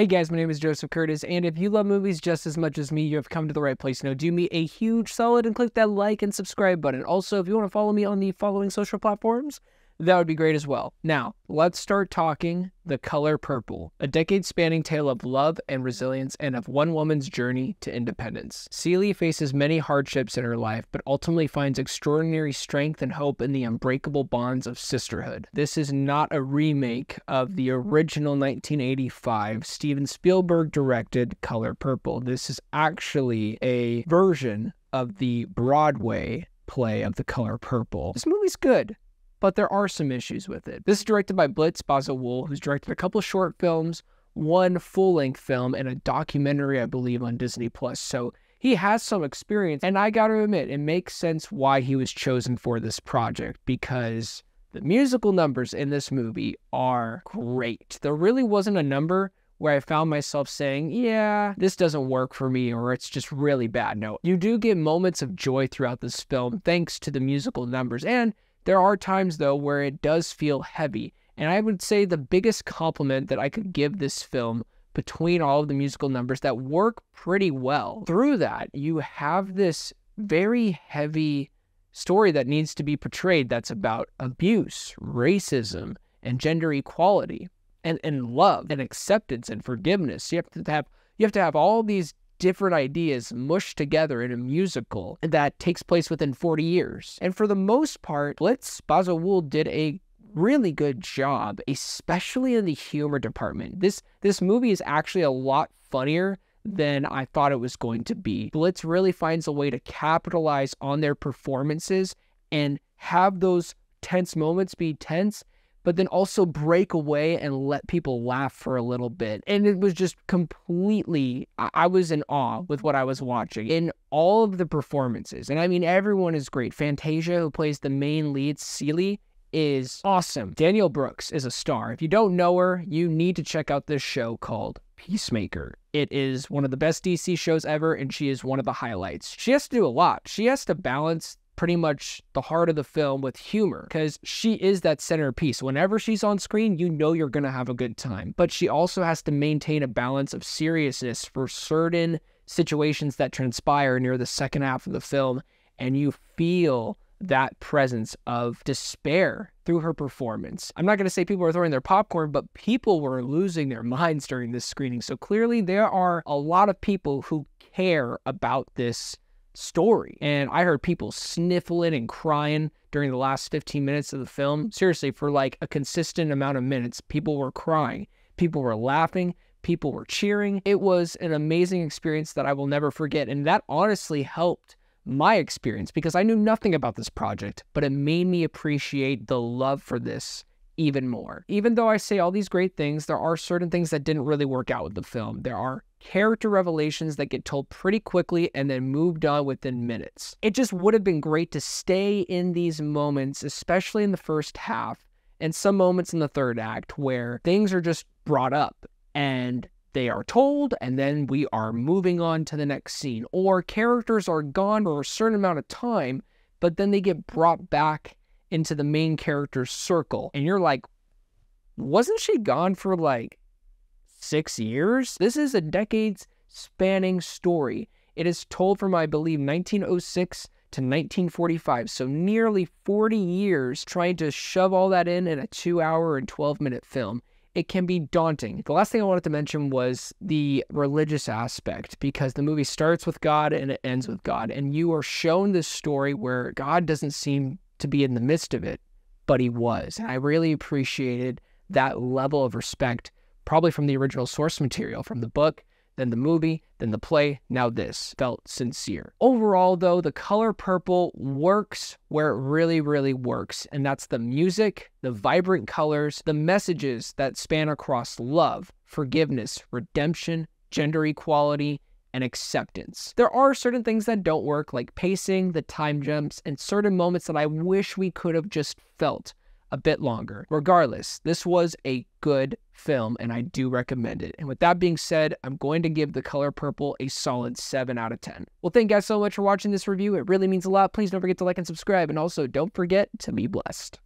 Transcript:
Hey guys, my name is Joseph Curtis, and if you love movies just as much as me, you have come to the right place. Now, do me a huge solid and click that like and subscribe button. Also, if you want to follow me on the following social platforms, that would be great as well. Now, let's start talking The Color Purple, a decade-spanning tale of love and resilience and of one woman's journey to independence. Celie faces many hardships in her life, but ultimately finds extraordinary strength and hope in the unbreakable bonds of sisterhood. This is not a remake of the original 1985 Steven Spielberg-directed Color Purple. This is actually a version of the Broadway play of The Color Purple. This movie's good, but there are some issues with it. This is directed by Blitz, Bazawule, who's directed a couple short films, one full-length film, and a documentary, I believe, on Disney+. So he has some experience, and I gotta admit, it makes sense why he was chosen for this project, because the musical numbers in this movie are great. There really wasn't a number where I found myself saying, yeah, this doesn't work for me, or it's just really bad. No, you do get moments of joy throughout this film thanks to the musical numbers, and there are times, though, where it does feel heavy, and I would say the biggest compliment that I could give this film between all of the musical numbers that work pretty well. Through that, you have this very heavy story that needs to be portrayed that's about abuse, racism, and gender equality, and love, and acceptance, and forgiveness. You have to have all these different ideas mushed together in a musical that takes place within 40 years. And for the most part, Blitz Bazawule did a really good job, especially in the humor department. This movie is actually a lot funnier than I thought it was going to be. Blitz really finds a way to capitalize on their performances and have those tense moments be tense, but then also break away and let people laugh for a little bit. And it was just completely, I was in awe with what I was watching in all of the performances. And I mean, everyone is great. Fantasia, who plays the main lead, Celie, is awesome. Danielle Brooks is a star. If you don't know her, you need to check out this show called Peacemaker. It is one of the best DC shows ever, and she is one of the highlights. She has to do a lot. She has to balance pretty much the heart of the film with humor, because she is that centerpiece. Whenever she's on screen, you know you're gonna have a good time. But she also has to maintain a balance of seriousness for certain situations that transpire near the second half of the film, and you feel that presence of despair through her performance. I'm not going to say people were throwing their popcorn, but people were losing their minds during this screening. So clearly there are a lot of people who care about this story. And I heard people sniffling and crying during the last 15 minutes of the film. Seriously, for like a consistent amount of minutes, people were crying, people were laughing, people were cheering. It was an amazing experience that I will never forget. And that honestly helped my experience, because I knew nothing about this project, but it made me appreciate the love for this even more. Even though I say all these great things, there are certain things that didn't really work out with the film. There are character revelations that get told pretty quickly and then moved on within minutes. It just would have been great to stay in these moments, especially in the first half, and some moments in the third act where things are just brought up and they are told, and then we are moving on to the next scene. Or characters are gone for a certain amount of time, but then they get brought back into the main character's circle. And you're like, wasn't she gone for like 6 years? This is a decades-spanning story. It is told from, I believe, 1906 to 1945, so nearly 40 years trying to shove all that in a 2-hour and 12-minute film. It can be daunting. The last thing I wanted to mention was the religious aspect, because the movie starts with God and it ends with God, and you are shown this story where God doesn't seem to be in the midst of it, but he was. And I really appreciated that level of respect, probably from the original source material, from the book, then the movie, then the play, now this. Felt sincere. Overall, though, The Color Purple works where it really, really works, and that's the music, the vibrant colors, the messages that span across love, forgiveness, redemption, gender equality, and acceptance. There are certain things that don't work, like pacing, the time jumps, and certain moments that I wish we could have just felt a bit longer. Regardless, this was a good film, and I do recommend it. And with that being said, I'm going to give The Color Purple a solid 7 out of 10. Well, thank you guys so much for watching this review. It really means a lot. Please don't forget to like and subscribe, and also don't forget to be blessed.